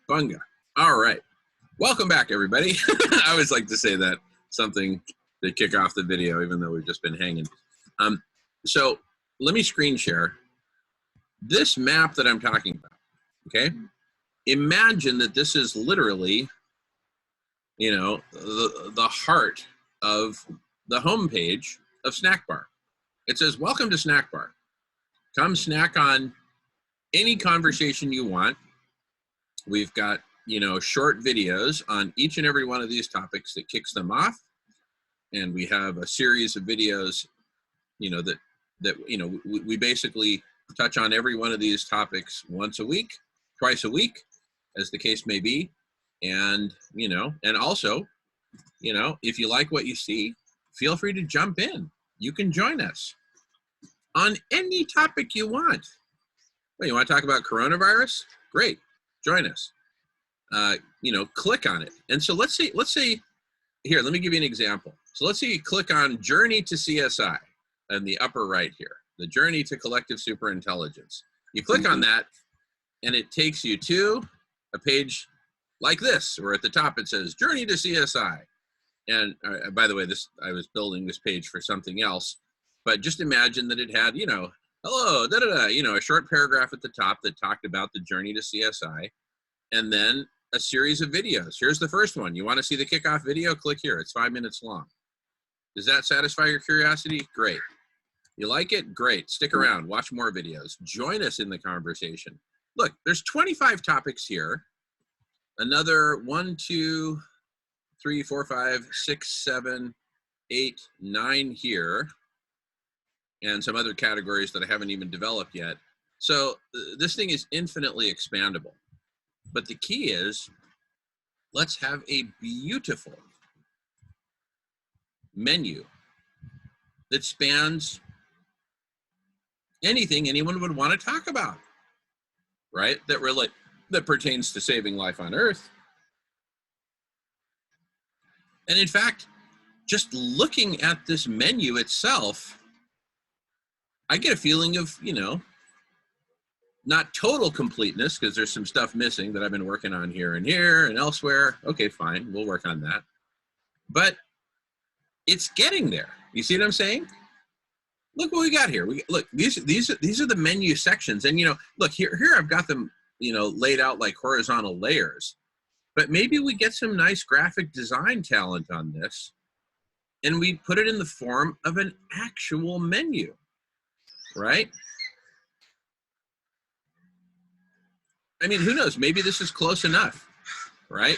Bunga. All right. Welcome back, everybody. I always like to say that something to kick off the video, even though we've just been hanging. So let me screen share this map that I'm talking about, okay? Imagine that this is literally, you know, the heart of the homepage of Snack Bar. It says, welcome to Snack Bar. Come snack on any conversation you want. We've got, you know, short videos on each and every one of these topics that kicks them off. And we have a series of videos, you know, that you know, we basically touch on every one of these topics once a week, twice a week, as the case may be. And, you know, and also, you know, if you like what you see, feel free to jump in. You can join us on any topic you want. Well, you want to talk about coronavirus? Great, join us. You know, click on it. And so let's say, here, let me give you an example. So let's say you click on Journey to CSI in the upper right here, the Journey to Collective Superintelligence. You click on that and it takes you to a page like this, where at the top it says Journey to CSI. And by the way, I was building this page for something else, but just imagine that it had, you know, hello, you know, a short paragraph at the top that talked about the Journey to CSI, and then a series of videos. Here's the first one. You want to see the kickoff video? Click here. It's 5 minutes long. Does that satisfy your curiosity? Great. You like it? Great. Stick around. Watch more videos. Join us in the conversation. Look, there's 25 topics here. Another 1, 2, 3, 4, 5, 6, 7, 8, 9 here. And some other categories that I haven't even developed yet. So this thing is infinitely expandable. But the key is, let's have a beautiful menu that spans anything anyone would want to talk about, right? That pertains to saving life on Earth. And in fact, just looking at this menu itself, I get a feeling of, you know, not total completeness, because there's some stuff missing that I've been working on here and elsewhere. Okay, fine, we'll work on that. But it's getting there. You see what I'm saying? Look what we got here. Look, these are the menu sections, and you know, look here I've got them, you know, laid out like horizontal layers. But maybe we get some nice graphic design talent on this, and we put it in the form of an actual menu, right? I mean, who knows? Maybe this is close enough, right?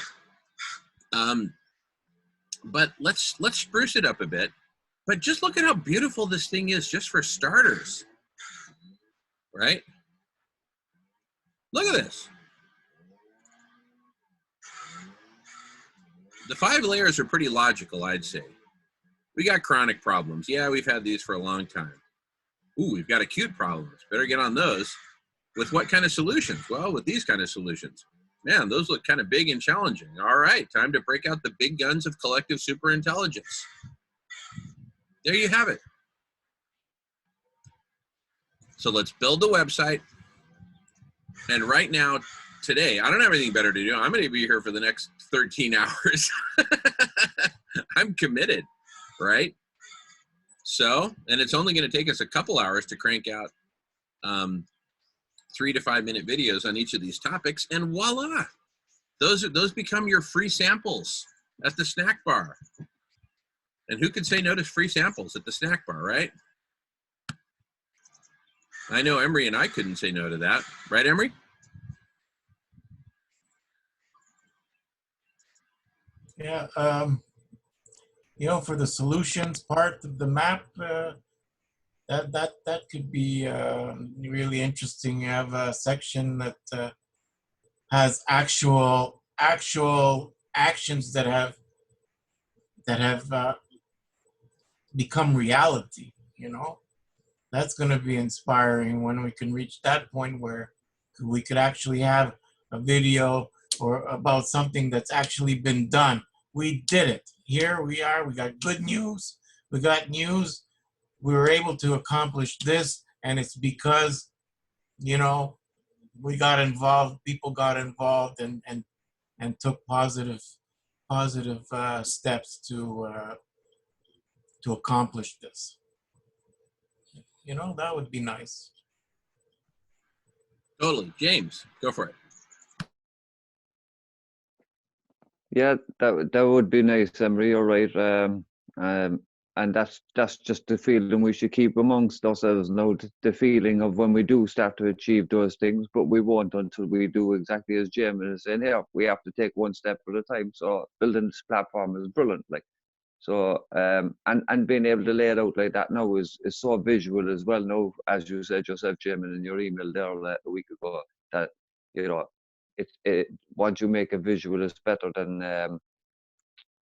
But let's spruce it up a bit. But just look at how beautiful this thing is, just for starters, right? Look at this. The 5 layers are pretty logical, I'd say. We got chronic problems. Yeah, we've had these for a long time. Ooh, we've got acute problems. Better get on those. With what kind of solutions? Well, with these kind of solutions. Man, those look kind of big and challenging. All right, time to break out the big guns of collective superintelligence. There you have it. So let's build the website. And right now, today, I don't have anything better to do. I'm going to be here for the next 13 hours. I'm committed, right? So, and it's only going to take us a couple hours to crank out 3 to 5 minute videos on each of these topics, and voila, those become your free samples at the snack bar. And who could say no to free samples at the snack bar, right? I know Emery and I couldn't say no to that, right, Emery? Yeah, you know, for the solutions part of the map, that could be really interesting. You have a section that has actual actions that have become reality. You know, that's going to be inspiring when we can reach that point where we could actually have a video or about something that's actually been done. We did it. Here we are. We got good news. We got news. We were able to accomplish this, and it's because, you know, we got involved, people got involved, and took positive steps to accomplish this. You know, that would be nice. Totally. James, go for it. Yeah, that would be nice, Emery. You're right. And that's just the feeling we should keep amongst ourselves now. The feeling of when we do start to achieve those things, but we won't until we do exactly as Jim is saying. Here, we have to take one step at a time. So building this platform is brilliant. Like so, and being able to lay it out like that now is so visual as well. Now, as you said yourself, Jim, in your email there a week ago, that you know. Once you make a visual, it's better than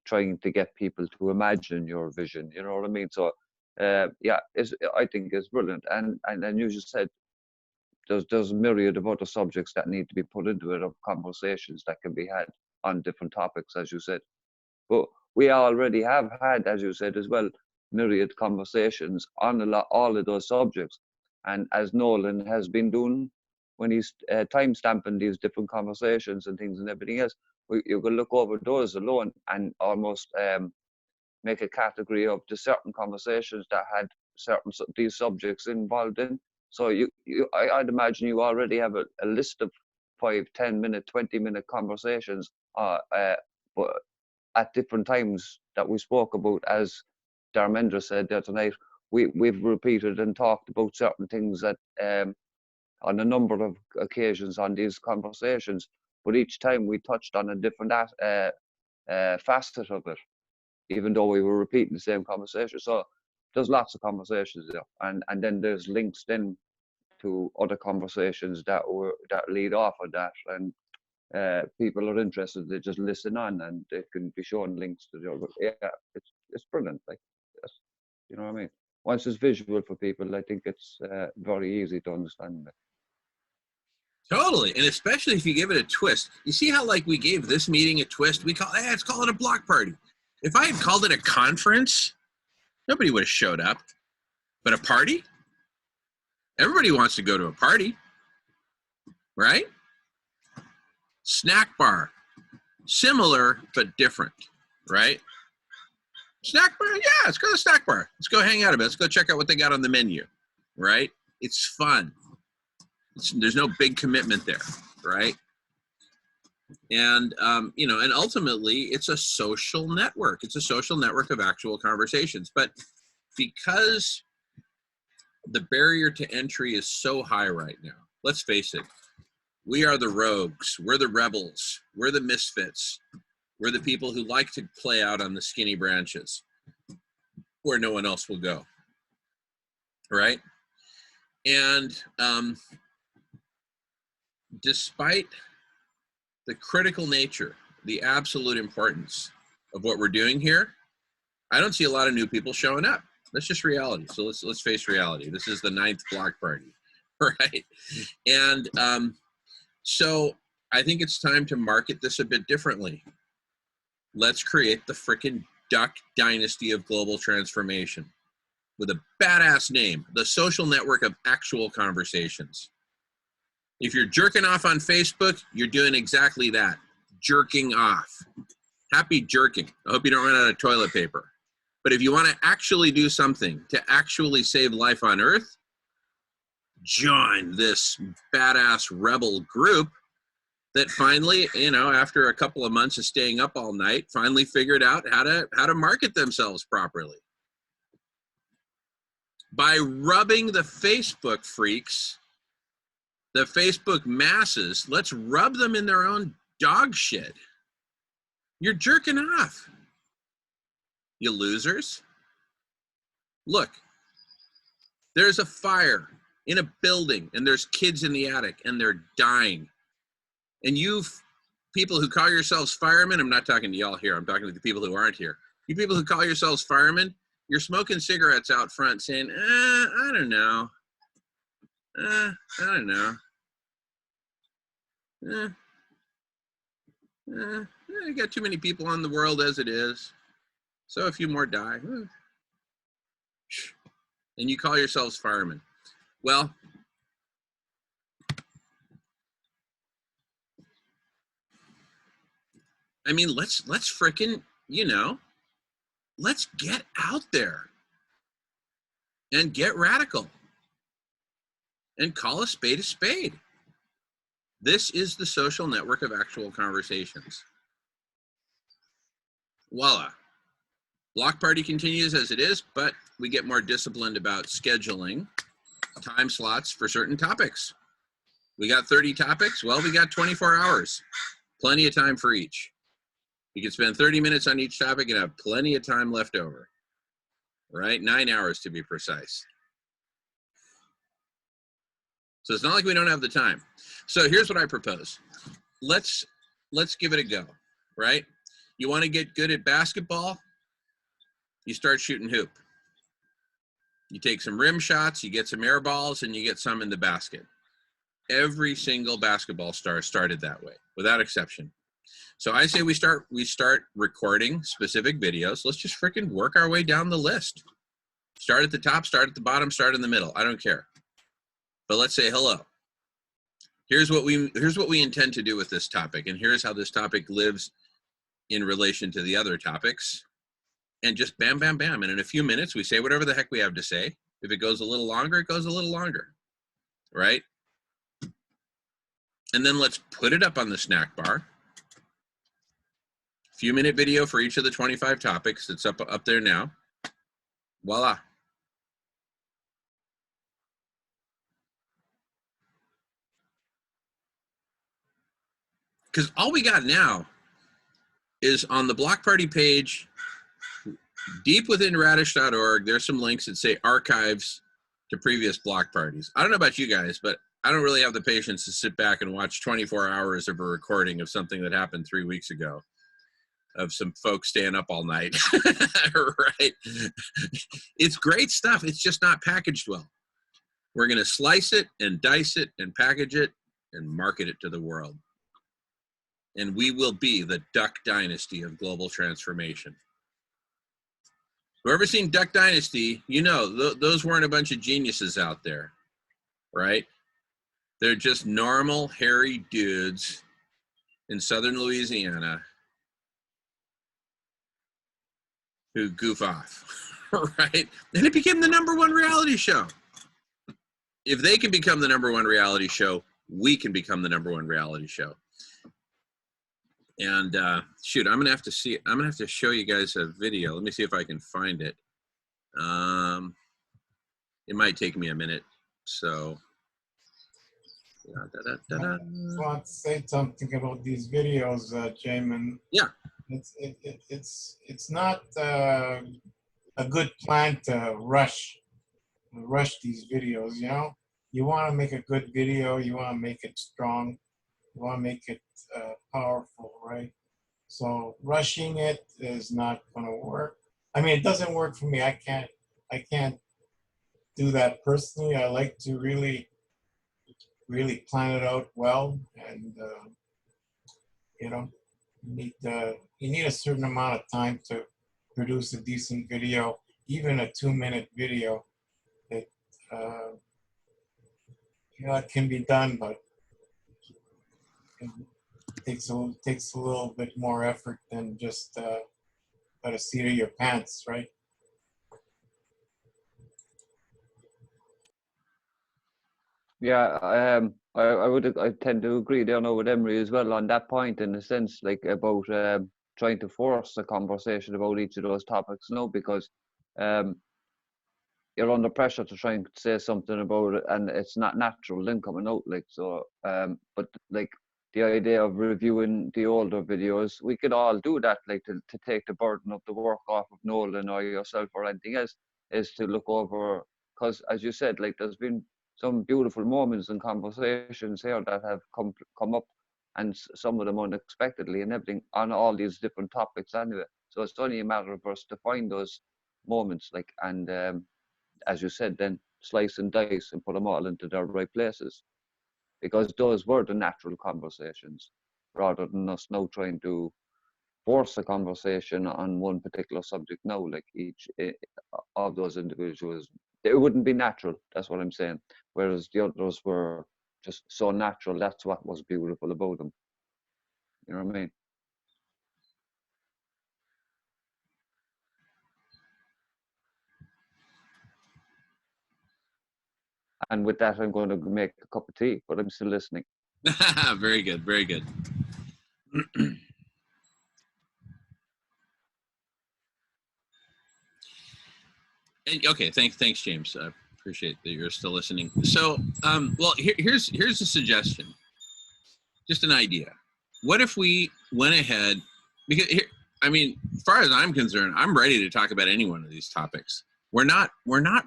trying to get people to imagine your vision. You know what I mean? So, yeah, I think it's brilliant. And you just said there's a myriad of other subjects that need to be put into it, of conversations that can be had on different topics, as you said. But we already have had, as you said as well, myriad conversations on all of those subjects. And as Nolan has been doing when he's time stamping these different conversations and things and everything else, you can look over those alone and almost make a category of the certain conversations that had these subjects involved in. So I'd imagine you already have a list of 5, 10 minute, 20-minute conversations, but at different times that we spoke about, as Dharmendra said there tonight, we've repeated and talked about certain things that on a number of occasions on these conversations, but each time we touched on a different facet of it, even though we were repeating the same conversation. So there's lots of conversations there, and then there's links then to other conversations that lead off of that, and people are interested, they just listen on and they can be shown links to the other. Yeah, it's brilliant. Like, you know what I mean? Once it's visual for people, I think it's very easy to understand. Totally, and especially if you give it a twist. You see how like we gave this meeting a twist? We call let's call it a block party. If I had called it a conference, nobody would have showed up. But a party? Everybody wants to go to a party, right? Snack bar, similar but different, right? Snack bar, yeah, let's go to the snack bar. Let's go hang out a bit. Let's go check out what they got on the menu, right? It's fun. There's no big commitment there, right? And, and ultimately, it's a social network. It's a social network of actual conversations. But because the barrier to entry is so high right now, let's face it, we are the rogues. We're the rebels. We're the misfits. We're the people who like to play out on the skinny branches where no one else will go, right? And despite the critical nature, the absolute importance of what we're doing here, I don't see a lot of new people showing up. That's just reality. So let's face reality. This is the 9th block party, right? And so I think it's time to market this a bit differently. Let's create the frickin' Duck Dynasty of Global Transformation with a badass name, the social network of actual conversations. If you're jerking off on Facebook, you're doing exactly that, jerking off. Happy jerking. I hope you don't run out of toilet paper. But if you want to actually do something to actually save life on Earth, join this badass rebel group that finally, after a couple of months of staying up all night, finally figured out how to market themselves properly. By rubbing the Facebook freaks, the Facebook masses, let's rub them in their own dog shit. You're jerking off, you losers. Look, there's a fire in a building and there's kids in the attic and they're dying. And you people who call yourselves firemen, I'm not talking to y'all here, I'm talking to the people who aren't here. You people who call yourselves firemen, you're smoking cigarettes out front saying, I don't know. I don't know. I got too many people on the world as it is. So a few more die. And you call yourselves firemen. Well, I mean, let's frickin', you know, let's get out there and get radical and call a spade a spade. This is the social network of actual conversations. Voila. Block party continues as it is, but we get more disciplined about scheduling time slots for certain topics. We got 30 topics. Well, we got 24 hours. Plenty of time for each. You can spend 30 minutes on each topic and have plenty of time left over. Right? 9 hours to be precise. So it's not like we don't have the time. So here's what I propose. Let's give it a go, right? You want to get good at basketball? You start shooting hoop. You take some rim shots, you get some air balls, and you get some in the basket. Every single basketball star started that way, without exception. So I say we start recording specific videos. Let's just freaking work our way down the list. Start at the top, start at the bottom, start in the middle. I don't care. But let's say hello. Here's what we intend to do with this topic, and here's how this topic lives in relation to the other topics. And just bam, bam, bam. And in a few minutes, we say whatever the heck we have to say. If it goes a little longer, it goes a little longer, right? And then let's put it up on the snack bar. Few-minute video for each of the 25 topics. It's up there now. Voila. Because all we got now is on the block party page, deep within radish.org, there's some links that say archives to previous block parties. I don't know about you guys, but I don't really have the patience to sit back and watch 24 hours of a recording of something that happened 3 weeks ago, of some folks staying up all night, right? It's great stuff. It's just not packaged well. We're going to slice it and dice it and package it and market it to the world. And we will be the Duck Dynasty of global transformation. Whoever's seen Duck Dynasty, you know, those weren't a bunch of geniuses out there, right? They're just normal, hairy dudes in southern Louisiana who goof off, right? And it became the #1 reality show. If they can become the #1 reality show, we can become the #1 reality show. And shoot, I'm gonna have to show you guys a video. Let me see if I can find it. It might take me a minute. So, I want to say something about these videos, Jamin. Yeah. It's not a good plan to rush these videos. You know, you want to make a good video. You want to make it strong. You want to make it powerful, right? So rushing it is not going to work. I mean, it doesn't work for me. I can't do that personally. I like to really plan it out well, and you know, you need a certain amount of time to produce a decent video, even a 2-minute video. It you know, it can be done, but it takes a little bit more effort than just by the seat of your pants, right? Yeah, I tend to agree there now with Emery as well on that point, in a sense, like about trying to force a conversation about each of those topics, no, because you're under pressure to try and say something about it, and it's not natural then coming out, like, so. But like the idea of reviewing the older videos, we could all do that, like to take the burden of the work off of Nolan or yourself or anything else, is to look over, because as you said, like there's been some beautiful moments and conversations here that have come up, and some of them unexpectedly and everything on all these different topics anyway. So it's only a matter of us to find those moments, like, and as you said, then slice and dice and put them all into their right places, because those were the natural conversations, rather than us now trying to force a conversation on one particular subject now, like each of those individuals. It wouldn't be natural, that's what I'm saying, whereas the others were just so natural. That's what was beautiful about them, you know what I mean? And with that, I'm going to make a cup of tea, but I'm still listening. Very good, very good. Okay, thanks, James. I appreciate that you're still listening. So, well, here's a suggestion, just an idea. What if we went ahead, because here, I mean, as far as I'm concerned, I'm ready to talk about any one of these topics. We're not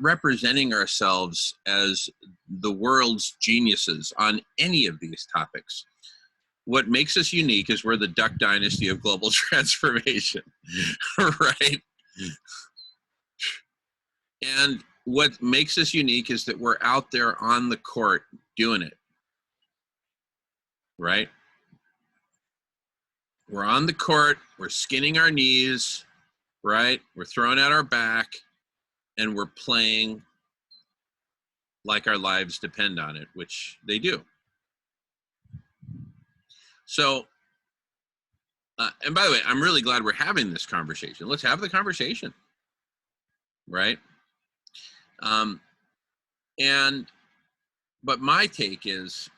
representing ourselves as the world's geniuses on any of these topics. What makes us unique is we're the Duck Dynasty of global transformation, right? And what makes us unique is that we're out there on the court doing it, right? We're on the court, we're skinning our knees, right? We're throwing out our back, and we're playing like our lives depend on it, which they do. So, and by the way, I'm really glad we're having this conversation. Let's have the conversation, right? But my take is,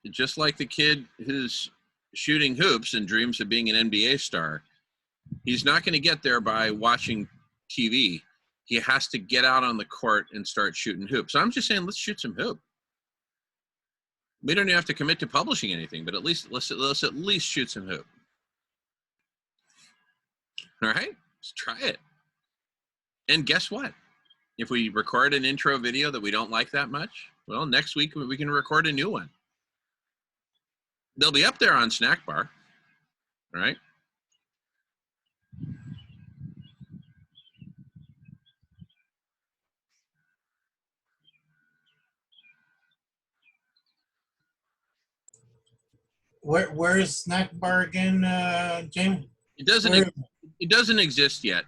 just like the kid who's shooting hoops and dreams of being an NBA star, he's not going to get there by watching TV. He has to get out on the court and start shooting hoops. So I'm just saying, let's shoot some hoop. We don't even have to commit to publishing anything, but at least let's at least shoot some hoop. All right, let's try it. And guess what? If we record an intro video that we don't like that much, well, next week we can record a new one. They'll be up there on Snack Bar, all right? Where is Snack Bar again, James? It doesn't exist yet.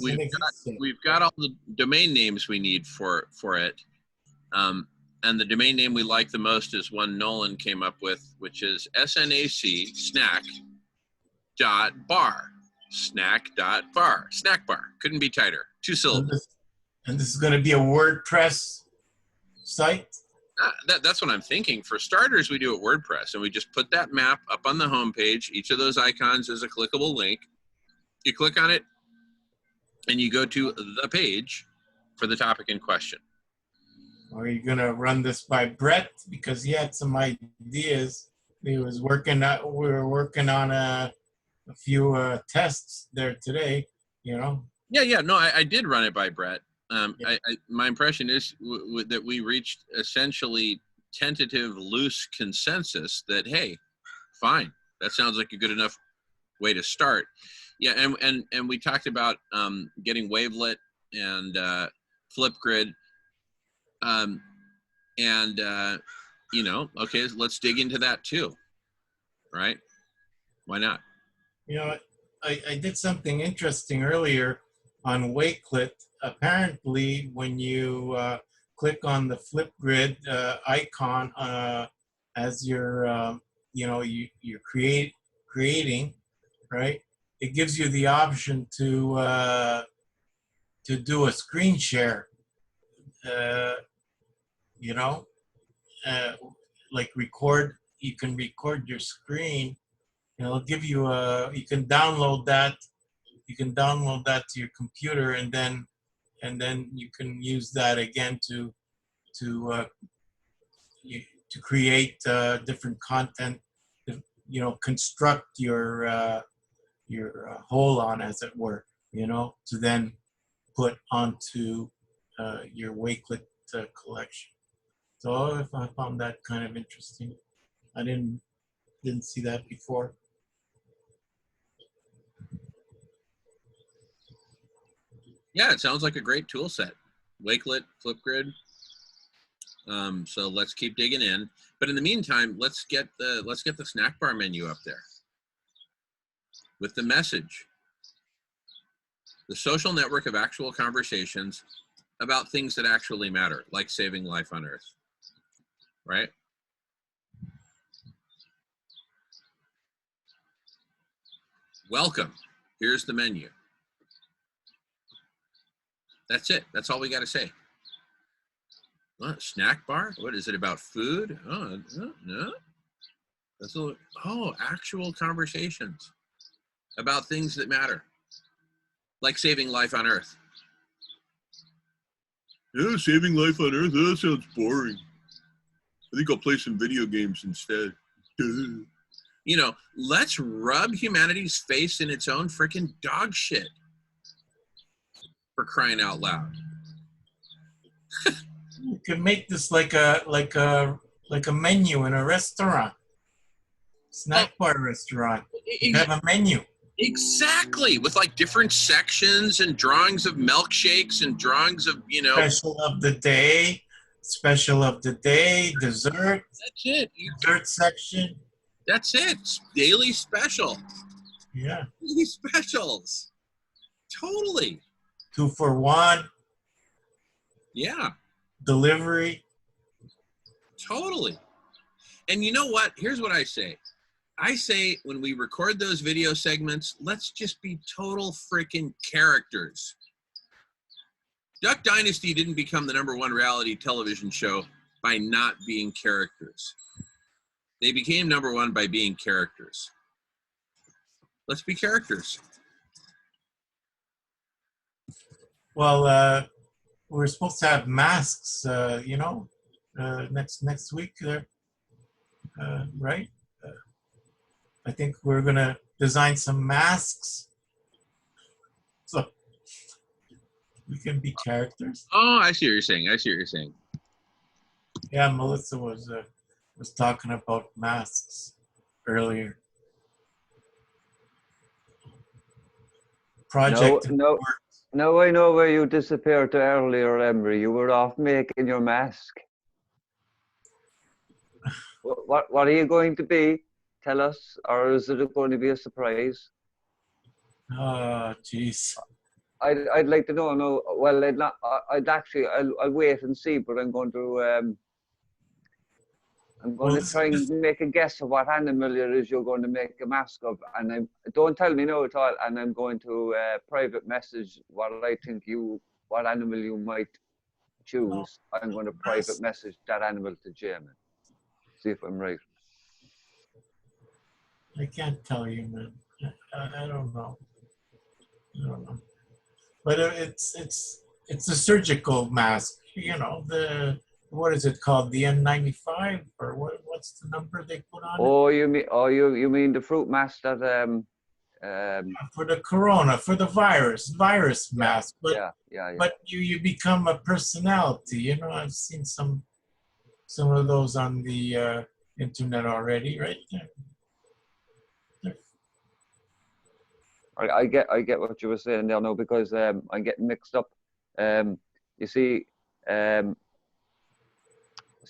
We've got all the domain names we need for it. And the domain name we like the most is one Nolan came up with, which is SNAC snack.bar. Snack.bar. Snack bar. Couldn't be tighter. 2 syllables. And this is going to be a WordPress site? That's what I'm thinking. For starters, we do it WordPress, and we just put that map up on the homepage. Each of those icons is a clickable link. You click on it, and you go to the page for the topic in question. Are you going to run this by Brett? Because he had some ideas. We were working on a few tests there today, you know? Yeah. No, I did run it by Brett. My impression is that we reached essentially tentative, loose consensus that, hey, fine, that sounds like a good enough way to start. Yeah, and we talked about getting Wavelet and Flipgrid, you know, okay, let's dig into that too, right? Why not? You know, I did something interesting earlier on Wakelet. Apparently, when you click on the Flipgrid icon as you're, you know, you're creating, right? It gives you the option to do a screen share. You know, like record. You can record your screen. It'll give you you can download that. You can download that to your computer, and then you can use that again to create different content. You know, construct your whole on, as it were. You know, to then put onto your Wakelet collection. So I found that kind of interesting. I didn't see that before. Yeah, it sounds like a great tool set. Wakelet, Flipgrid. So let's keep digging in. But in the meantime, let's get the snack bar menu up there with the message. The social network of actual conversations about things that actually matter, like saving life on Earth. Right? Welcome. Here's the menu. That's it. That's all we got to say. What, snack bar? What is it about food? Oh, no, no. That's a little, oh, actual conversations about things that matter, like saving life on Earth. Yeah, saving life on Earth. That sounds boring. I think I'll play some video games instead. You know, let's rub humanity's face in its own freaking dog shit. For crying out loud. You can make this like a menu in a restaurant, snack bar restaurant. You have a menu. Exactly, with like different sections and drawings of milkshakes and drawings of, you know. Special of the day, dessert. That's it. Dessert section. That's it. Daily special. Yeah. Daily specials. Totally. 2 for 1. Yeah. Delivery. Totally. And you know what? Here's what I say. I say when we record those video segments, let's just be total freaking characters. Duck Dynasty didn't become the #1 reality television show by not being characters. They became #1 by being characters. Let's be characters. Well, we're supposed to have masks, you know, next week there, right? I think we're gonna design some masks, so we can be characters. Oh, I see what you're saying. I see what you're saying. Yeah, Melissa was talking about masks earlier. Project. No, I know where you disappeared to earlier, Emery. You were off making your mask. What are you going to be? Tell us, or is it going to be a surprise? Oh, jeez. I'd like to know. No, well, I'll wait and see. But I'm going to try and make a guess of what animal it is you're going to make a mask of, and don't tell me no at all. And I'm going to private message what animal you might choose. I'm going to private message that animal to Jamin. See if I'm right. I can't tell you, man. I don't know. But it's a surgical mask. You know, what is it called? The N95 or what's the number they put on it? You mean the fruit mask that for the corona, for the virus mask. But yeah. But you become a personality. You know, I've seen some of those on the internet already, right? I get what you were saying there now, because I'm getting mixed up. You see,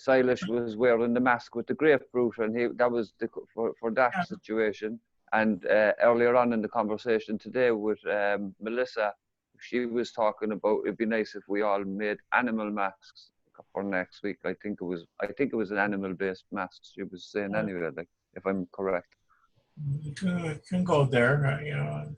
Sailesh was wearing the mask with the grapefruit, and that was for that situation. And earlier on in the conversation today with Melissa, she was talking about it'd be nice if we all made animal masks for next week. I think it was an animal-based mask she was saying anyway, like, if I'm correct. You can go there, you know.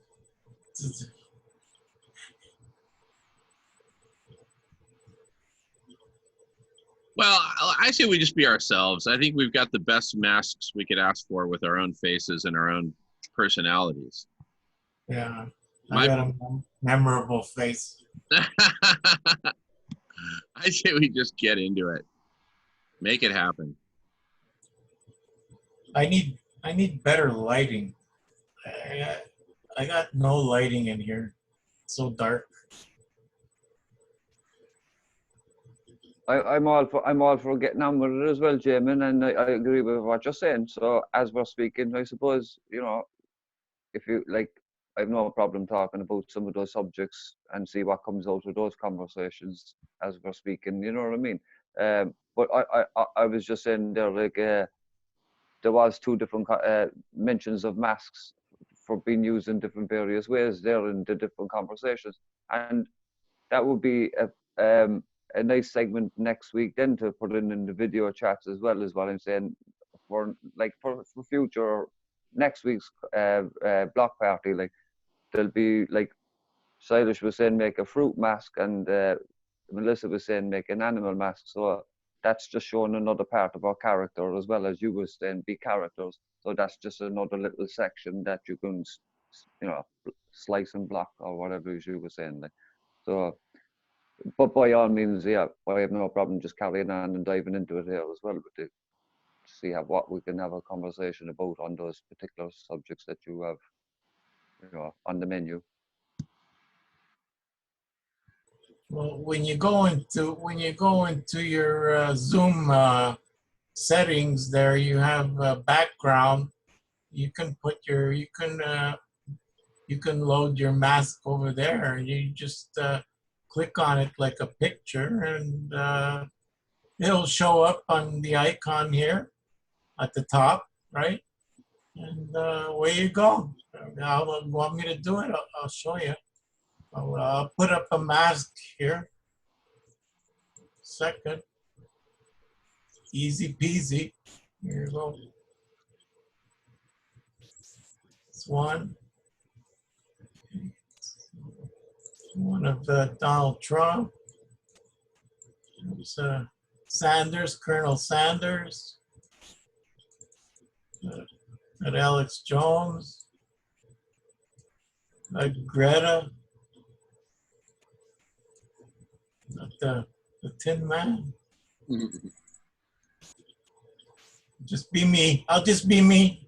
Well, I say we just be ourselves. I think we've got the best masks we could ask for with our own faces and our own personalities. Yeah, I got a memorable face. I say we just get into it. Make it happen. I need better lighting. I got no lighting in here. It's so dark. I'm all for getting on with it as well, Jamin, and I agree with what you're saying. So as we're speaking, I suppose, you know, if you like, I have no problem talking about some of those subjects and see what comes out of those conversations as we're speaking. You know what I mean? But I was just saying there, like, there was 2 different mentions of masks for being used in different various ways there in the different conversations, and that would be a nice segment next week then to put in the video chats as well, is what I'm saying, for future next week's block party. Like, there'll be, like Sailesh was saying, make a fruit mask, and Melissa was saying, make an animal mask. So that's just showing another part of our character, as well as you were saying, be characters. So that's just another little section that you can, you know, slice and block or whatever you were saying. Like, so, but by all means, yeah, I have no problem just carrying on and diving into it here as well, but to see what we can have a conversation about on those particular subjects that you have, you know, on the menu. Well, when you go into your Zoom settings, there you have a background. You can put you can load your mask over there. You just click on it like a picture, and it'll show up on the icon here at the top, right? And away you go. Now, if you want me to do it, I'll show you. I'll put up a mask here. Second. Easy peasy. Here you go. It's one. One of Donald Trump. There's Sanders, Colonel Sanders. Got Alex Jones. Got Greta. Got the Tin Man. Just be me. I'll just be me.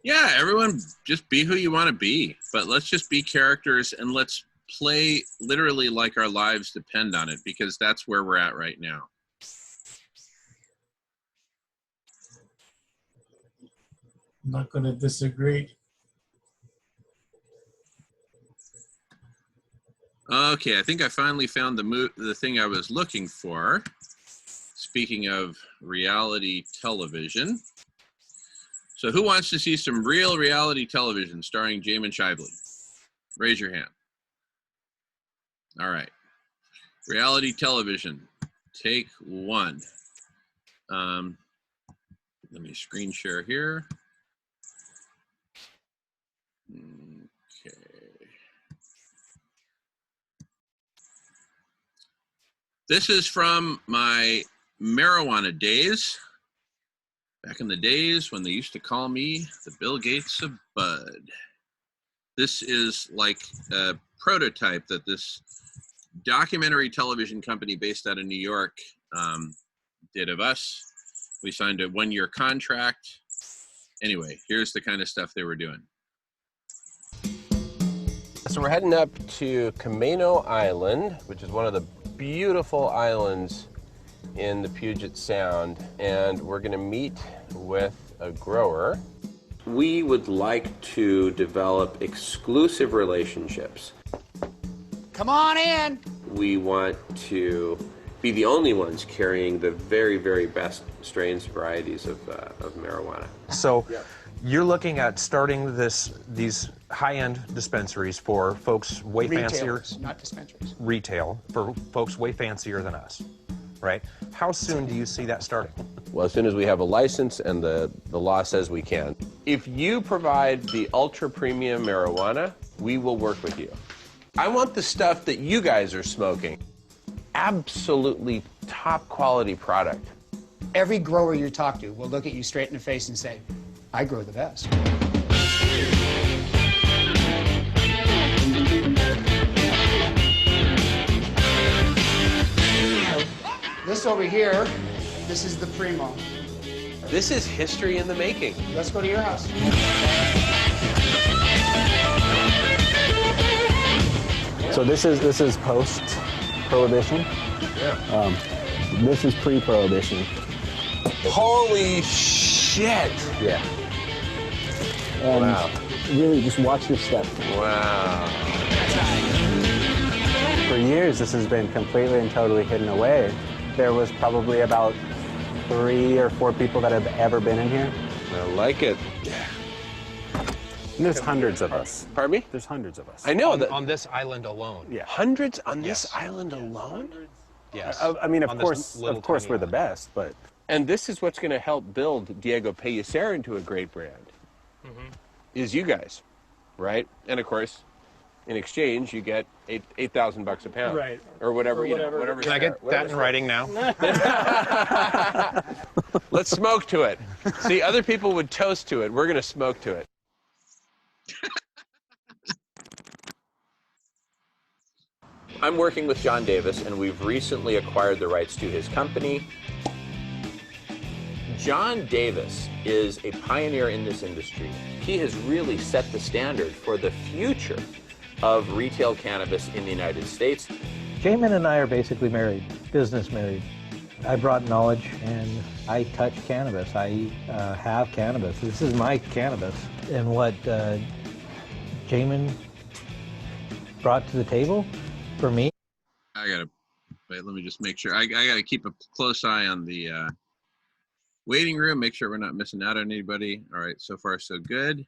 Yeah, everyone just be who you want to be, but let's just be characters and let's play literally like our lives depend on it, because that's where we're at right now. I'm not going to disagree. Okay, I think I finally found the thing I was looking for. Speaking of reality television. So who wants to see some real reality television starring Jamin Shively? Raise your hand. All right. Reality television. Take one. Let me screen share here. Okay. This is from my marijuana days. Back in the days when they used to call me the Bill Gates of bud. This is like a prototype that this documentary television company based out of New York did of us. We signed a 1-year contract. Anyway, here's the kind of stuff they were doing. So we're heading up to Camano Island, which is one of the beautiful islands in the Puget Sound, and we're going to meet with a grower. We would like to develop exclusive relationships. Come on in. We want to be the only ones carrying the very, very best strains, varieties of marijuana. So you're looking at starting these high-end dispensaries for folks way fancier. Not dispensaries. Retail, for folks way fancier than us, right? How soon do you see that starting? Well, as soon as we have a license and the law says we can. If you provide the ultra premium marijuana, we will work with you. I want the stuff that you guys are smoking. Absolutely top quality product. Every grower you talk to will look at you straight in the face and say, I grow the best. This over here, this is the Primo. This is history in the making. Let's go to your house. So this is post-prohibition. Yeah. This is pre-prohibition. Holy shit! Yeah. And Wow. really, just watch your step. Wow. For years, this has been completely and totally hidden away. There was probably about 3 or 4 people that have ever been in here. I like it. And there's hundreds of us. Pardon me? There's hundreds of us. I know on, that. on this island alone. Yeah. Hundreds on Yes. this island alone? Yes. I mean, On of this little course, tiny we're the island. best, but And this is what's going to help build Diego Pellicer into a great brand. Is you guys, right? And of course, in exchange, you get $8,000 a pound, Right. Or whatever. Or You know, whatever. whatever. Can I get that in writing now? Let's smoke to it. See, other people would toast to it. We're going to smoke to it. I'm working with John Davis, and we've recently acquired the rights to his company. John Davis is a pioneer in this industry. He has really set the standard for the future of retail cannabis in the United States. Jamin and I are basically married, business married. I brought knowledge and I touch cannabis. I have cannabis. This is my cannabis. And what Jamin brought to the table for me. I gotta wait. Let me just make sure. I gotta keep a close eye on the waiting room. Make sure we're not missing out on anybody. All right, so far so good.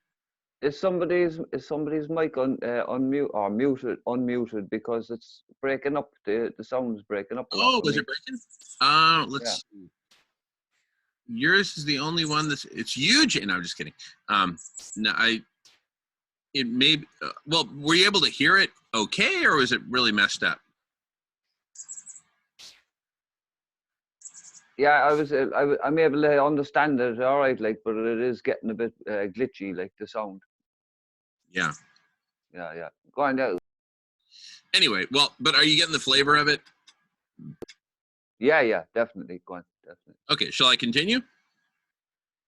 Is somebody's mic on unmute or unmuted because it's breaking up? The sound's breaking up. Oh, was it breaking? Let's see. Yours is the only one it's huge. No, I'm just kidding. No, it may. Well, were you able to hear it okay, or was it really messed up? Yeah, I'm able to understand it all right, like, but it is getting a bit glitchy, like the sound. Yeah. Yeah. Go on now. Anyway, well, but are you getting the flavor of it? Yeah, definitely. Go on, definitely. Okay, shall I continue?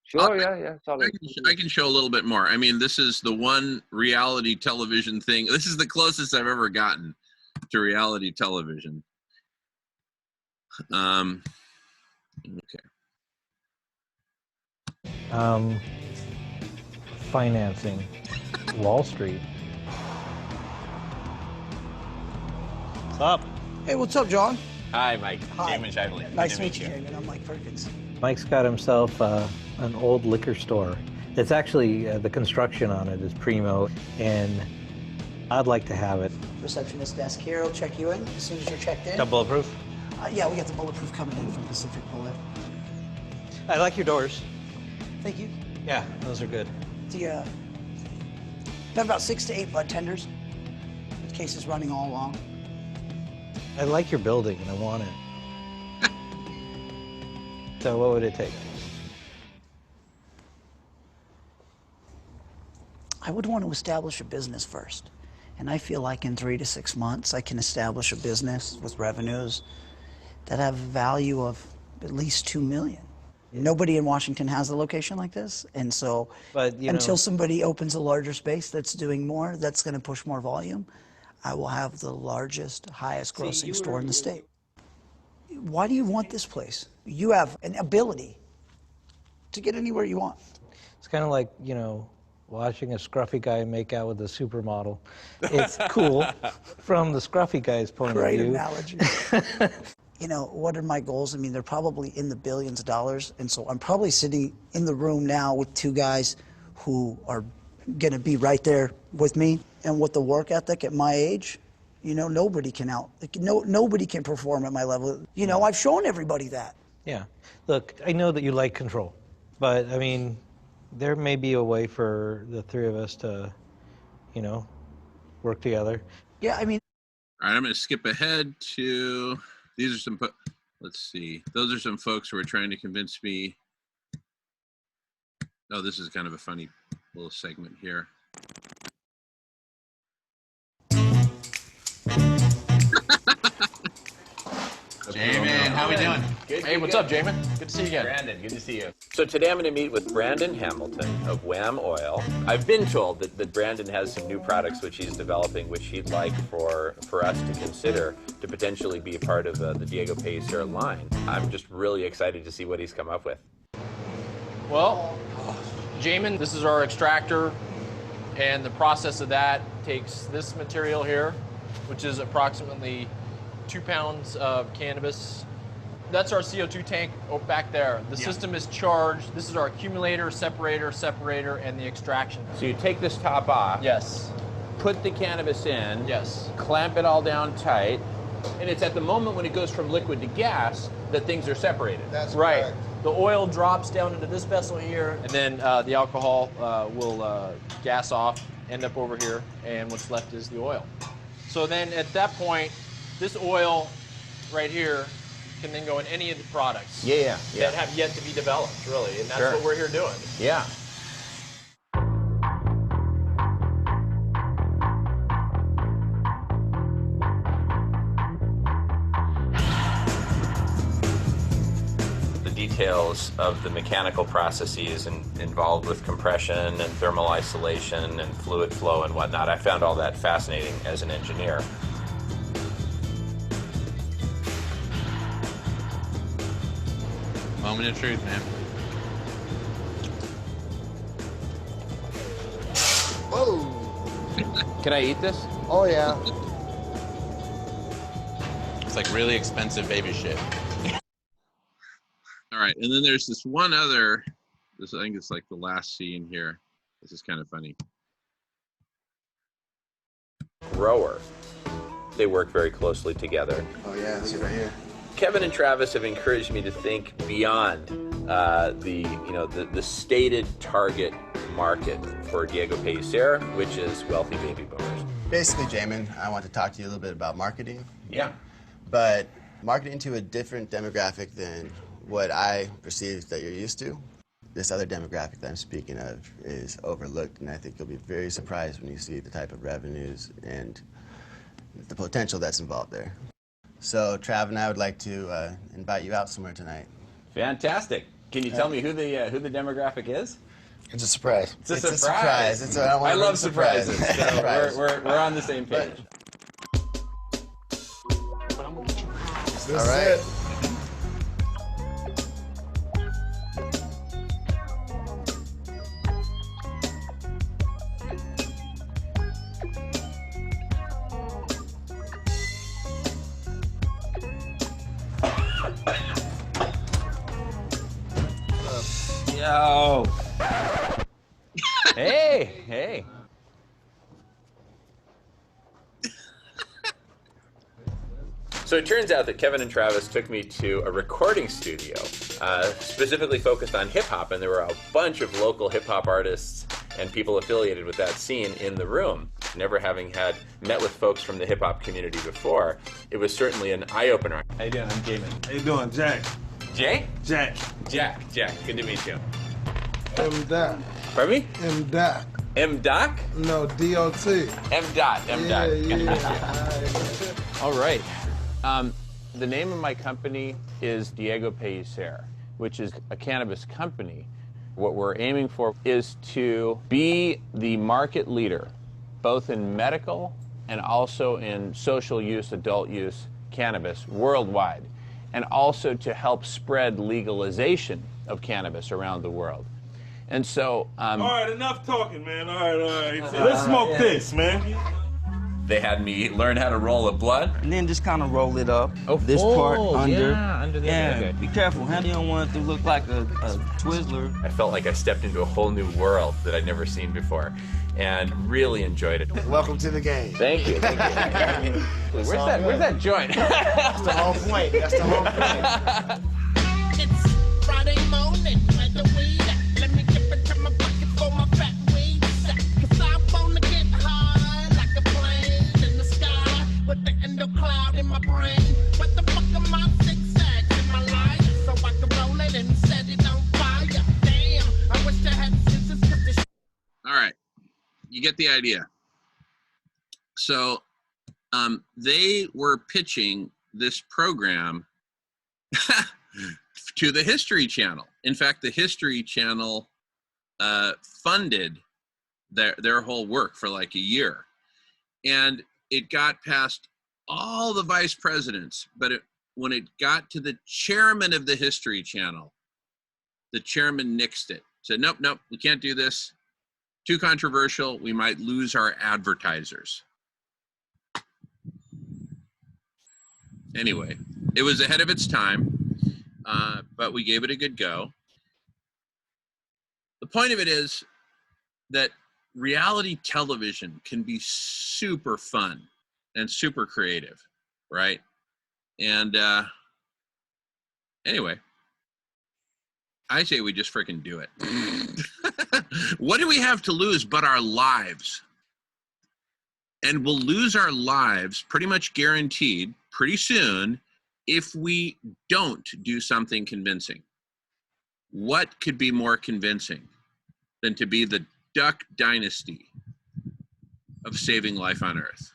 Sure, yeah. Sorry. I can show a little bit more. I mean, this is the one reality television thing. This is the closest I've ever gotten to reality television. Okay. Financing Wall Street. What's up? Hey, what's up, John? Hi, Mike. Hi. Jamin Shively. Nice to meet you, Jamin. I'm Mike Perkins. Mike's got himself an old liquor store. It's actually, the construction on it is primo, and I'd like to have it. Receptionist desk here. I'll check you in as soon as you're checked in. Bulletproof? Yeah, we got the bulletproof coming in from Pacific Bullet. I like your doors. Thank you. Yeah, those are good. Do you have about 6 to 8 bud tenders? The case is running all along. I like your building and I want it. So what would it take? I would want to establish a business first. And I feel like in 3 to 6 months, I can establish a business with revenues that have a value of at least $2 million. Nobody in Washington has a location like this. And so until somebody opens a larger space that's doing more, that's going to push more volume, I will have the largest, highest grossing store in the state. Why do you want this place? You have an ability to get anywhere you want. It's kind of like, watching a scruffy guy make out with a supermodel. It's cool from the scruffy guy's point of view. Great analogy. What are my goals? I mean, they're probably in the billions of dollars. And so I'm probably sitting in the room now with 2 guys who are going to be right there with me. And with the work ethic at my age, nobody can nobody can perform at my level. I've shown everybody that. Yeah. Look, I know that you like control, but I mean, there may be a way for the 3 of us to, work together. Yeah, I mean. All right, I'm going to skip ahead to, these are some, let's see. Those are some folks who are trying to convince me. Oh, this is kind of a funny little segment here. Jamin, how we doing? Good, hey, what's up, Jamin? Good to see you again. Brandon, good to see you. So today I'm going to meet with Brandon Hamilton of Wham Oil. I've been told that Brandon has some new products which he's developing, which he'd like for us to consider to potentially be a part of the Diego Pellicer line. I'm just really excited to see what he's come up with. Well, Jamin, this is our extractor, and the process of that takes this material here, which is approximately 2 pounds of cannabis. That's our CO2 tank back there. The system is charged. This is our accumulator, separator, and the extraction. So you take this top off. Yes. Put the cannabis in. Yes. Clamp it all down tight. And it's at the moment when it goes from liquid to gas that things are separated. That's Right. correct. The oil drops down into this vessel here, and then the alcohol will gas off, end up over here, and what's left is the oil. So then at that point, this oil right here can then go in any of the products that have yet to be developed, really, and that's what we're here doing. Yeah. Details of the mechanical processes involved with compression and thermal isolation and fluid flow and whatnot. I found all that fascinating as an engineer. Moment of truth, man. Whoa. Can I eat this? Oh, yeah. It's like really expensive baby shit. All right, and then there's this one other, I think it's like the last scene here. This is kind of funny. Grower. They work very closely together. Oh, yeah. See right here. Kevin and Travis have encouraged me to think beyond the stated target market for Diego Pellicer, which is wealthy baby boomers. Basically, Jamin, I want to talk to you a little bit about marketing. Yeah. But marketing to a different demographic than what I perceive that you're used to. This other demographic that I'm speaking of is overlooked, and I think you'll be very surprised when you see the type of revenues and the potential that's involved there. So, Trav and I would like to invite you out somewhere tonight. Fantastic. Can you tell me who the demographic is? It's a surprise. It's a surprise. I love surprises. So we're on the same page. All right. Yo. Hey. So it turns out that Kevin and Travis took me to a recording studio, specifically focused on hip hop, and there were a bunch of local hip hop artists and people affiliated with that scene in the room. Never having met with folks from the hip hop community before, it was certainly an eye opener. How you doing? I'm Jamin. How you doing, Jack? Jay? Jack. Jack. Good to meet you. M-Doc. Pardon me? M-Doc. M-Doc? No, D-O-T. M-Dot. Yeah. Good to meet you. All right. The name of my company is Diego Pellicer, which is a cannabis company. What we're aiming for is to be the market leader, both in medical and also in social use, adult use cannabis worldwide, and also to help spread legalization of cannabis around the world. And so... all right, enough talking, man. All right. Let's smoke this, man. They had me learn how to roll a blunt. And then just kind of roll it up. Oh, this part under. Yeah, under the okay. Be careful, huh? You don't want it to look like a Twizzler. I felt like I stepped into a whole new world that I'd never seen before, and really enjoyed it. Welcome to the game. Thank you. Where's that joint? That's the whole point. It's Friday morning, where the weed at? Let me dip into my bucket for my fat weed sack. 'Cause I wanna get high like a plane in the sky with the endo cloud in my brain. What the fuck am I zigzags in my life? So I can roll it and set it on fire. Damn, I wish I had scissors 'cause this. All right, you get the idea. So they were pitching this program to the History Channel. In fact, the History Channel funded their whole work for like a year. And it got past all the vice presidents, but when it got to the chairman of the History Channel, the chairman nixed it. Said, nope, we can't do this. Too controversial. We might lose our advertisers. Anyway, it was ahead of its time, but we gave it a good go. The point of it is that reality television can be super fun and super creative, right? And anyway, I say we just freaking do it. What do we have to lose but our lives? And we'll lose our lives pretty much guaranteed pretty soon if we don't do something convincing. What could be more convincing than to be the Duck Dynasty of saving life on Earth?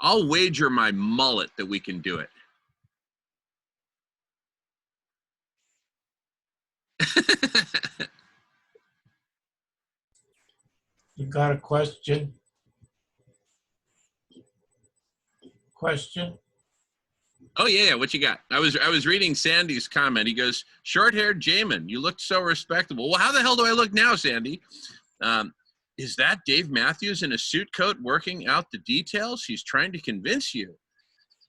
I'll wager my mullet that we can do it. You got a question? Question? Oh yeah, what you got? I was reading Sandy's comment. He goes, "Short-haired Jamin, you looked so respectable." Well, how the hell do I look now, Sandy? Is that Dave Matthews in a suit coat working out the details? He's trying to convince you.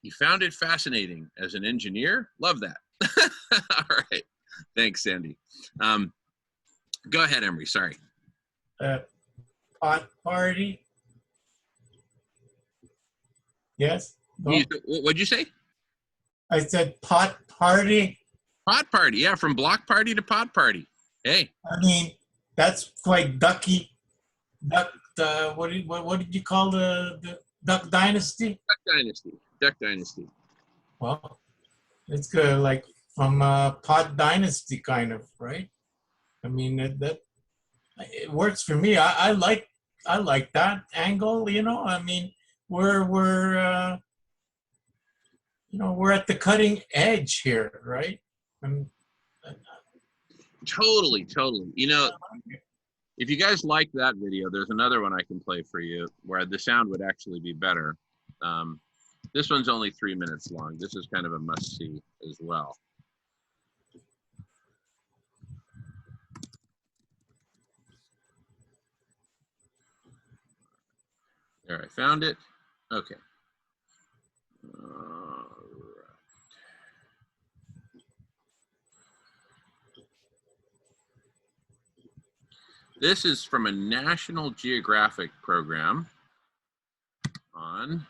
He found it fascinating as an engineer. Love that. All right, thanks, Sandy. Go ahead, Emery. Sorry. Pot party? Yes? No? What'd you say? I said pot party. Pot party, yeah, from block party to pot party. Hey. I mean, that's quite ducky. Duck. What did you call the Duck Dynasty? Duck Dynasty. Duck Dynasty. Well, it's good, like from Pot Dynasty, kind of, right? I mean, it works for me. I like that angle. You know, I mean, we're at the cutting edge here, right? Totally. You know, if you guys like that video, there's another one I can play for you where the sound would actually be better. This one's only 3 minutes long. This is kind of a must-see as well. There, I found it. Okay. All right. This is from a National Geographic program on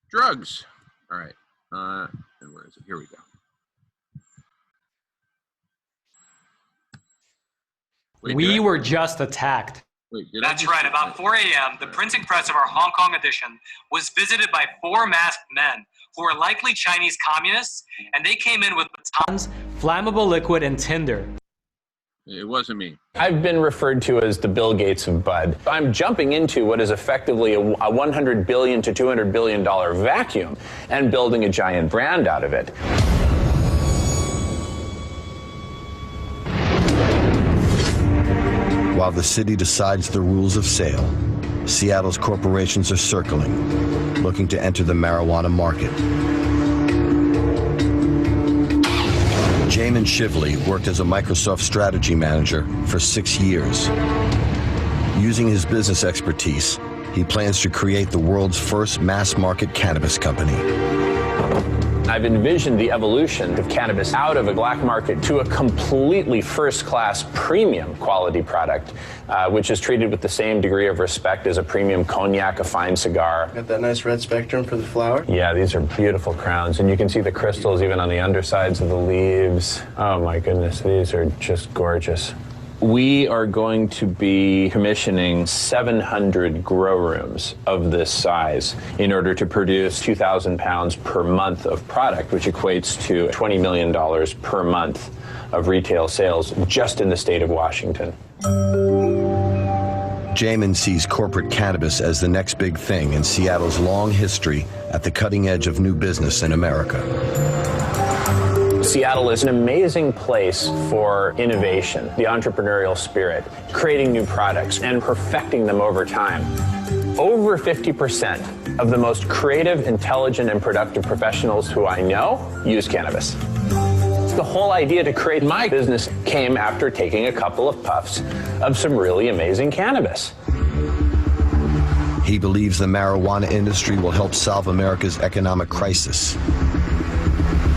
drugs. All right. And where is it? Here we go. Wait, we were just attacked. Wait, That's right. About 4 a.m., the printing press of our Hong Kong edition was visited by 4 masked men who were likely Chinese communists, and they came in with batons, flammable liquid, and tinder. It wasn't me. I've been referred to as the Bill Gates of Bud. I'm jumping into what is effectively a $100 billion to $200 billion vacuum and building a giant brand out of it. While the city decides the rules of sale, Seattle's corporations are circling, looking to enter the marijuana market. Jamin Shively worked as a Microsoft strategy manager for 6 years. Using his business expertise, he plans to create the world's first mass-market cannabis company. I've envisioned the evolution of cannabis out of a black market to a completely first-class premium quality product, which is treated with the same degree of respect as a premium cognac, a fine cigar. Got that nice red spectrum for the flower? Yeah, these are beautiful crowns, and you can see the crystals even on the undersides of the leaves. Oh my goodness, these are just gorgeous. We are going to be commissioning 700 grow rooms of this size in order to produce 2,000 pounds per month of product, which equates to $20 million per month of retail sales just in the state of Washington. Jamin sees corporate cannabis as the next big thing in Seattle's long history at the cutting edge of new business in America. Seattle is an amazing place for innovation, the entrepreneurial spirit, creating new products and perfecting them over time. Over 50% of the most creative, intelligent, and productive professionals who I know use cannabis. The whole idea to create my business came after taking a couple of puffs of some really amazing cannabis. He believes the marijuana industry will help solve America's economic crisis.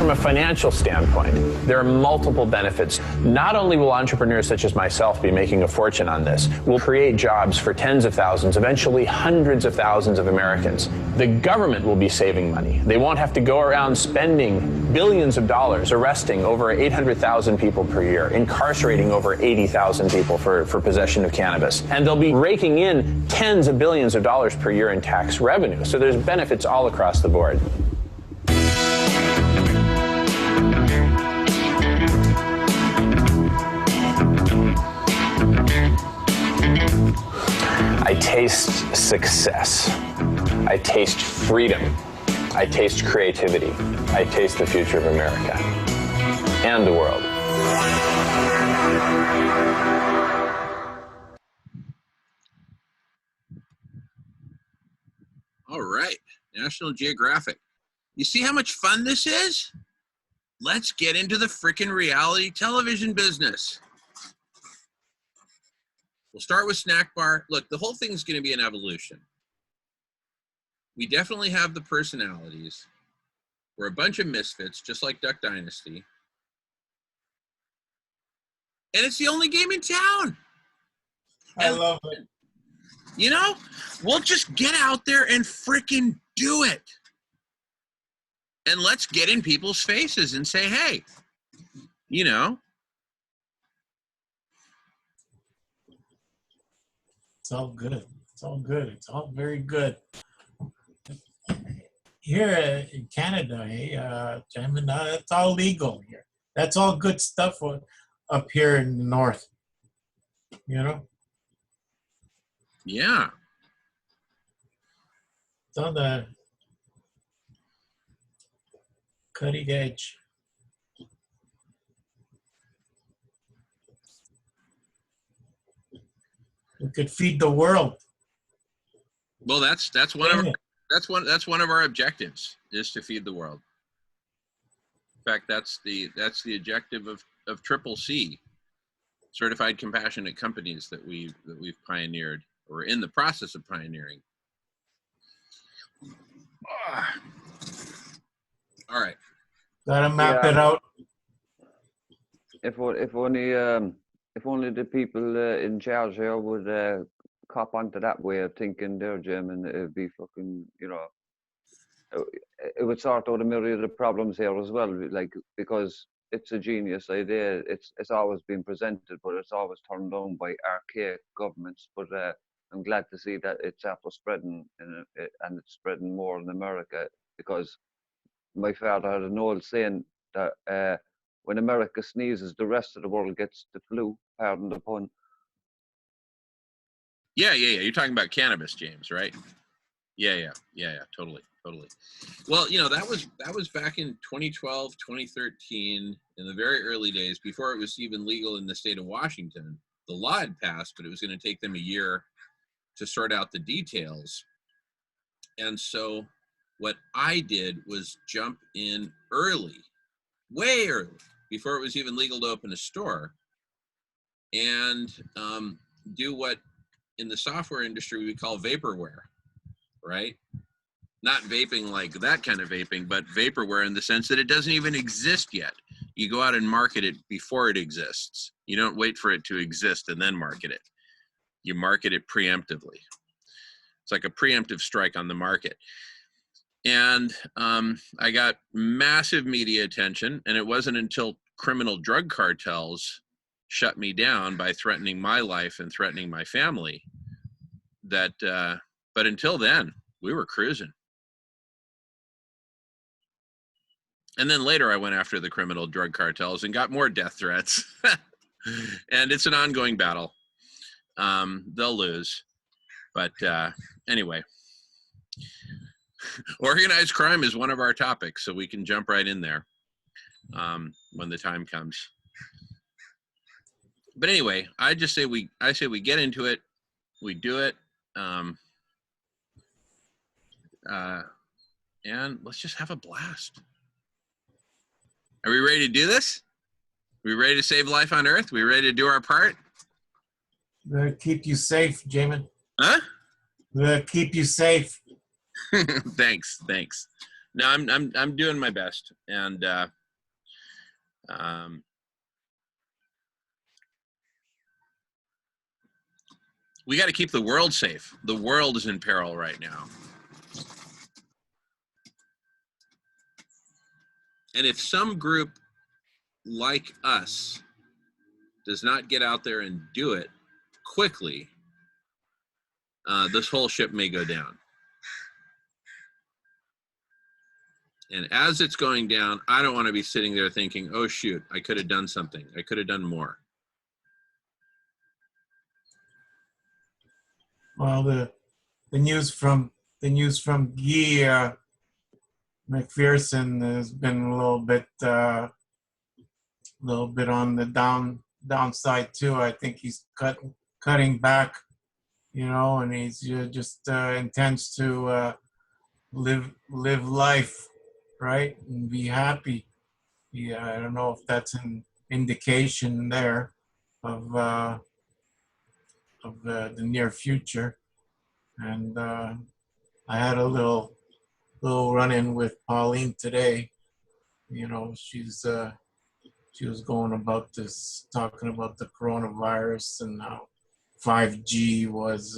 From a financial standpoint, there are multiple benefits. Not only will entrepreneurs such as myself be making a fortune on this, we'll create jobs for tens of thousands, eventually hundreds of thousands of Americans. The government will be saving money. They won't have to go around spending billions of dollars, arresting over 800,000 people per year, incarcerating over 80,000 people for possession of cannabis. And they'll be raking in tens of billions of dollars per year in tax revenue. So there's benefits all across the board. I taste success. I taste freedom. I taste creativity. I taste the future of America and the world. All right, National Geographic. You see how much fun this is? Let's get into the frickin' reality television business. We'll start with Snack Bar. Look, the whole thing's going to be an evolution. We definitely have the personalities. We're a bunch of misfits, just like Duck Dynasty. And it's the only game in town. I love it. You know, we'll just get out there and frickin' do it. And let's get in people's faces and say, hey, you know. It's all good. It's all good. It's all very good. Here in Canada, hey, Simon, it's all legal here. That's all good stuff up here in the north. You know? Yeah. It's on the cutting edge. We could feed the world. Well, that's one of our objectives, is to feed the world. In fact, that's the objective of Triple C, Certified Compassionate Companies, that we've pioneered, or in the process of pioneering. All right. Gotta map it out. If only the people in charge here would cop onto that way of thinking there, Jim, it'd be fucking, you know, it would sort out a myriad of problems here as well, like, because it's a genius idea. It's always been presented, but it's always turned down by archaic governments. But I'm glad to see that it's after spreading, and it's spreading more in America, because my father had an old saying that when America sneezes, the rest of the world gets the flu. Pardon the pun. Yeah. You're talking about cannabis, James, right? Yeah. Totally. Well, you know, that was back in 2012, 2013, in the very early days, before it was even legal in the state of Washington. The law had passed, but it was going to take them a year to sort out the details. And so what I did was jump in early, way early, before it was even legal to open a store, and do what in the software industry we call vaporware, right? Not vaping like that kind of vaping, but vaporware in the sense that it doesn't even exist yet. You go out and market it before it exists. You don't wait for it to exist and then market it. You market it preemptively. It's like a preemptive strike on the market. And I got massive media attention, and it wasn't until criminal drug cartels shut me down by threatening my life and threatening my family that, but until then, we were cruising. And then later I went after the criminal drug cartels and got more death threats. And it's an ongoing battle. They'll lose. But anyway, organized crime is one of our topics, so we can jump right in there when the time comes. But anyway, I say we get into it, we do it, and let's just have a blast. Are we ready to do this? Are we ready to save life on Earth? We ready to do our part? We're gonna keep you safe, Jamin. Huh? We're gonna keep you safe. Thanks. No, I'm doing my best, and we got to keep the world safe. The world is in peril right now. And if some group like us does not get out there and do it quickly, this whole ship may go down. And as it's going down, I don't want to be sitting there thinking, oh, shoot, I could have done something. I could have done more. Well, the news from Guy McPherson has been a little bit on the downside too. I think he's cutting back, you know, and he's just intends to live life, right, and be happy. Yeah, I don't know if that's an indication there of the near future. And I had a little run-in with Pauline today. You know, she was going about this, talking about the coronavirus and how 5G was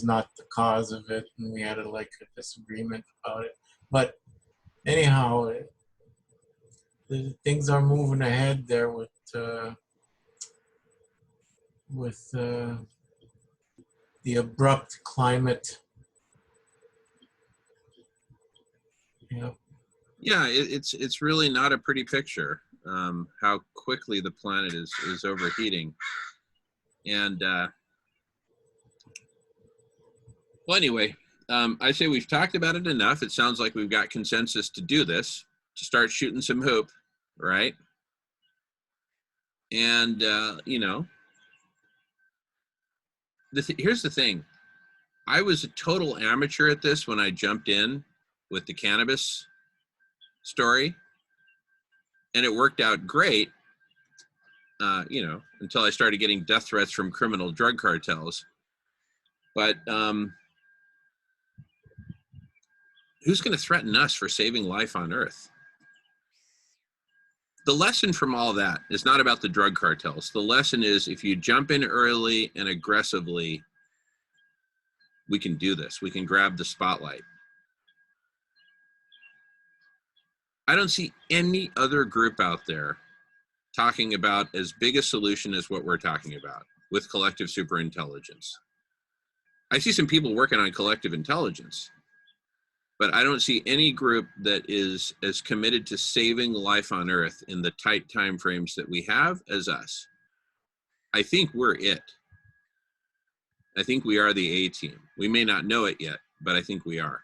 not the cause of it, and we had a disagreement about it. But anyhow, things are moving ahead there with the abrupt climate. Yeah, it's really not a pretty picture. How quickly the planet is overheating, and well, anyway, I say we've talked about it enough. It sounds like we've got consensus to do this, to start shooting some hoop, right? And you know, here's the thing. I was a total amateur at this when I jumped in with the cannabis story, and it worked out great, you know, until I started getting death threats from criminal drug cartels. But who's going to threaten us for saving life on Earth? The lesson from all that is not about the drug cartels. The lesson is, if you jump in early and aggressively, we can do this. We can grab the spotlight. I don't see any other group out there talking about as big a solution as what we're talking about with collective superintelligence. I see some people working on collective intelligence, but I don't see any group that is as committed to saving life on Earth in the tight time frames that we have as us. I think we're it. I think we are the A team. We may not know it yet, but I think we are.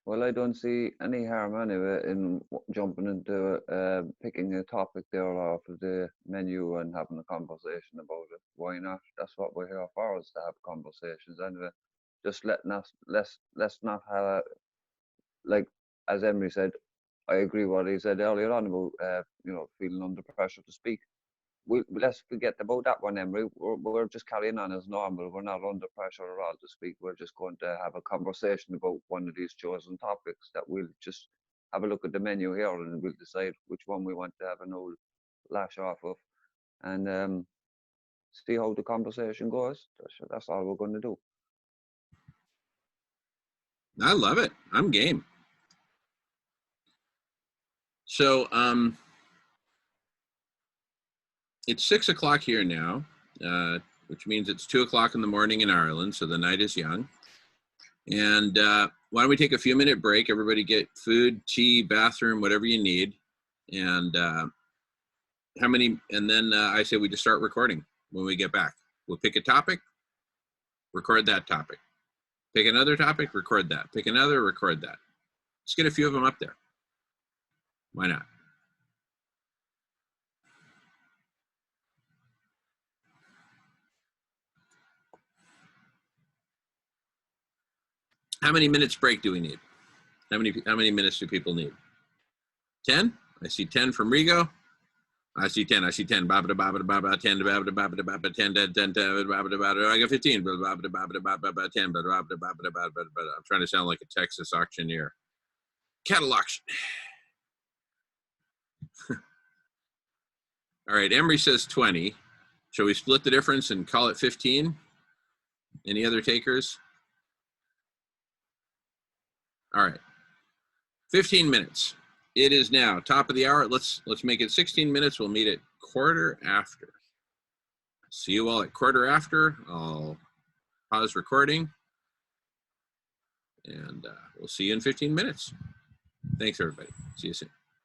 Well, I don't see any harm anyway in jumping into picking a topic there off of the menu and having a conversation about it. Why not? That's what we're here for, is to have conversations anyway. Just let's not have, like, as Emery said, I agree what he said earlier on about you know, feeling under pressure to speak. Let's forget about that one, Emery. We're just carrying on as normal. We're not under pressure at all to speak. We're just going to have a conversation about one of these chosen topics that we'll just have a look at the menu here, and we'll decide which one we want to have an old lash off of, and see how the conversation goes. That's all we're going to do. I love it. I'm game. So, it's 6 o'clock here now, which means it's 2 o'clock in the morning in Ireland, so the night is young. And why don't we take a few minute break? Everybody get food, tea, bathroom, whatever you need. And and then I say we just start recording when we get back. We'll pick a topic, record that topic. Pick another topic, record that. Pick another, record that. Let's get a few of them up there. Why not? How many minutes break do we need? How many minutes do people need? 10? I see 10 from Rigo. I see 10. I see 10. Baba 10. Baba 10. I got 15. 10. I'm trying to sound like a Texas auctioneer. Cattle auction. All right. Emery says 20. Shall we split the difference and call it 15? Any other takers? All right. 15 minutes. It is now top of the hour. Let's make it 16 minutes. We'll meet at quarter after. See you all at quarter after. I'll pause recording, and we'll see you in 15 minutes. Thanks, everybody. See you soon.